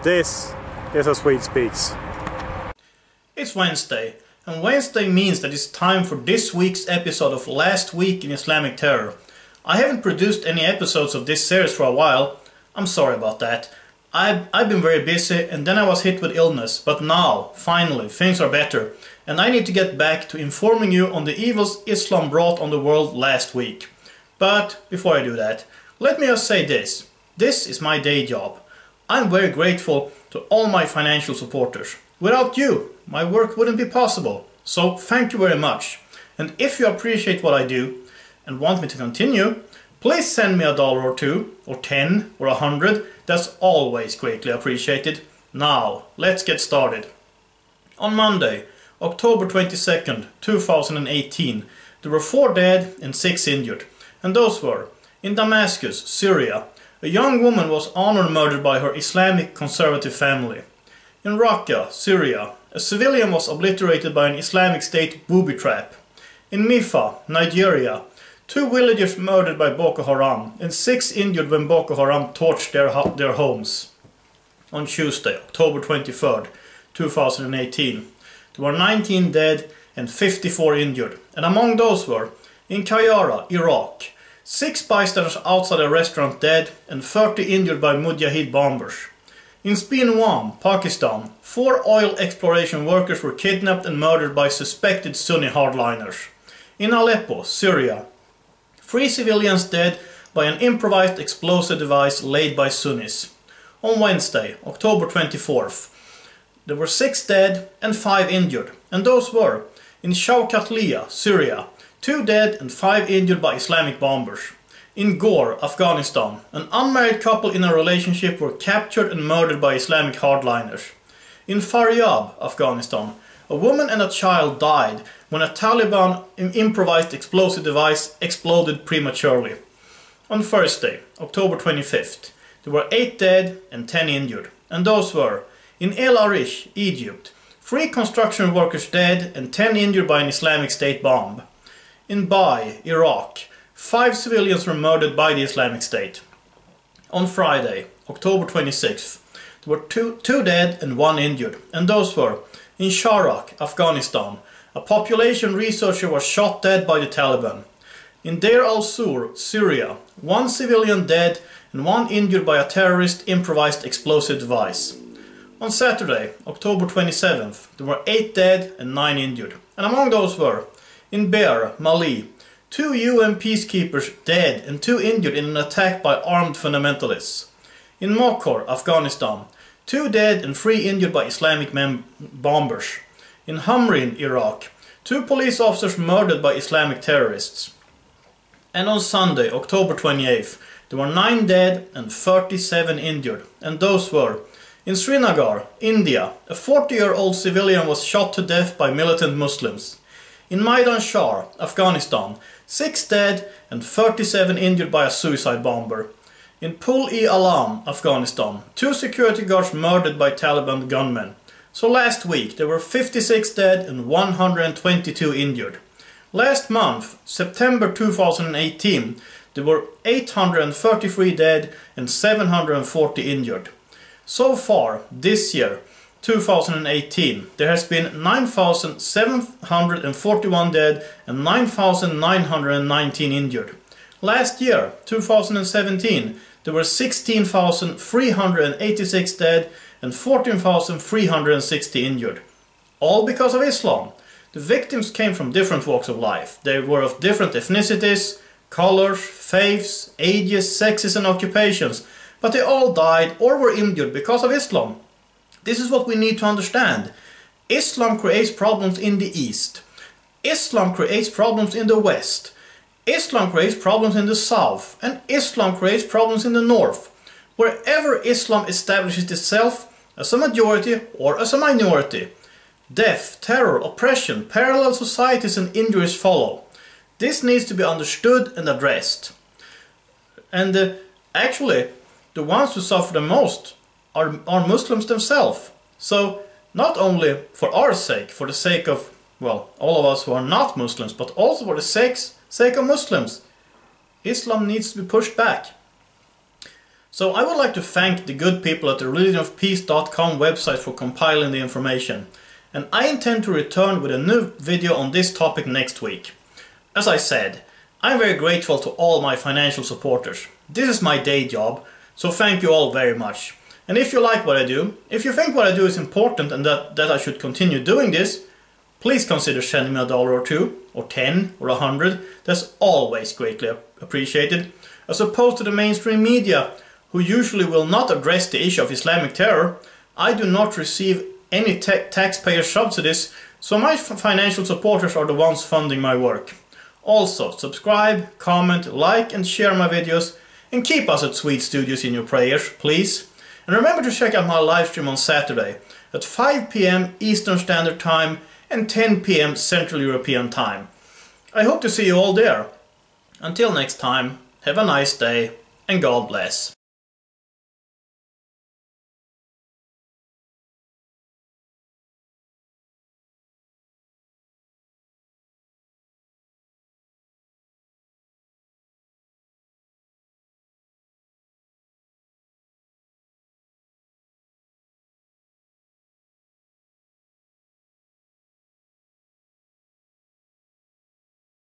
This is how Swede speaks. It's Wednesday, and Wednesday means that it's time for this week's episode of Last Week in Islamic Terror. I haven't produced any episodes of this series for a while. I'm sorry about that. I've been very busy, and then I was hit with illness, but now, finally, things are better, and I need to get back to informing you on the evils Islam brought on the world last week. But before I do that, let me just say this. This is my day job. I'm very grateful to all my financial supporters. Without you, my work wouldn't be possible. So thank you very much. And if you appreciate what I do and want me to continue, please send me $1 or $2 or 10 or 100. That's always greatly appreciated. Now, let's get started. On Monday, October 22nd, 2018, there were 4 dead and 6 injured. And those were, in Damascus, Syria, a young woman was honored murdered by her Islamic conservative family. In Raqqa, Syria, a civilian was obliterated by an Islamic State booby trap. In Mifa, Nigeria, 2 villagers murdered by Boko Haram and 6 injured when Boko Haram torched their homes. On Tuesday, October 23rd, 2018, there were 19 dead and 54 injured, and among those were, in Qayyara, Iraq, 6 bystanders outside a restaurant dead and 30 injured by Mujahid bombers. In Spinwam, Pakistan, 4 oil exploration workers were kidnapped and murdered by suspected Sunni hardliners. In Aleppo, Syria, 3 civilians dead by an improvised explosive device laid by Sunnis. On Wednesday, October 24th, there were 6 dead and 5 injured, and those were, in Shawkatliya, Syria, 2 dead and 5 injured by Islamic bombers. In Ghor, Afghanistan, an unmarried couple in a relationship were captured and murdered by Islamic hardliners. In Faryab, Afghanistan, a woman and a child died when a Taliban improvised explosive device exploded prematurely. On Thursday, October 25th, there were 8 dead and 10 injured, and those were, in El Arish, Egypt, 3 construction workers dead and 10 injured by an Islamic State bomb. In Bai, Iraq, 5 civilians were murdered by the Islamic State. On Friday, October 26th, there were 2 dead and 1 injured, and those were, in Sharak, Afghanistan, a population researcher was shot dead by the Taliban. In Deir al-Sur, Syria, 1 civilian dead and 1 injured by a terrorist improvised explosive device. On Saturday, October 27th, there were 8 dead and 9 injured, and among those were, in Beir, Mali, 2 UN peacekeepers dead and 2 injured in an attack by armed fundamentalists. In Mokhor, Afghanistan, 2 dead and 3 injured by Islamic bombers. In Hamrin, Iraq, 2 police officers murdered by Islamic terrorists. And on Sunday, October 28th, there were 9 dead and 37 injured, and those were, in Srinagar, India, a 40-year-old civilian was shot to death by militant Muslims. In Maidan Shar, Afghanistan, 6 dead and 37 injured by a suicide bomber. In Pul-e-Alam, Afghanistan, 2 security guards murdered by Taliban gunmen. So last week there were 56 dead and 122 injured. Last month, September 2018, there were 833 dead and 740 injured. So far, this year, 2018, there has been 9,741 dead and 9,919 injured. Last year, 2017, there were 16,386 dead and 14,360 injured. All because of Islam. The victims came from different walks of life. They were of different ethnicities, colors, faiths, ages, sexes and occupations, but they all died or were injured because of Islam. This is what we need to understand. Islam creates problems in the East. Islam creates problems in the West. Islam creates problems in the South. And Islam creates problems in the North. Wherever Islam establishes itself as a majority or as a minority, death, terror, oppression, parallel societies and injuries follow. This needs to be understood and addressed. And actually, the ones who suffer the most are Muslims themselves. So, not only for our sake, for the sake of, well, all of us who are not Muslims, but also for the sake of Muslims, Islam needs to be pushed back. So I would like to thank the good people at the religionofpeace.com website for compiling the information. And I intend to return with a new video on this topic next week. As I said, I'm very grateful to all my financial supporters. This is my day job, so thank you all very much. And if you like what I do, if you think what I do is important and that I should continue doing this, please consider sending me $1 or $2, or 10, or 100. That's always greatly appreciated. As opposed to the mainstream media, who usually will not address the issue of Islamic terror, I do not receive any taxpayer subsidies, so my financial supporters are the ones funding my work. Also, subscribe, comment, like and share my videos, and keep us at Swede Studios in your prayers, please. And remember to check out my live stream on Saturday at 5 PM Eastern Standard Time and 10 PM Central European Time. I hope to see you all there. Until next time, have a nice day and God bless.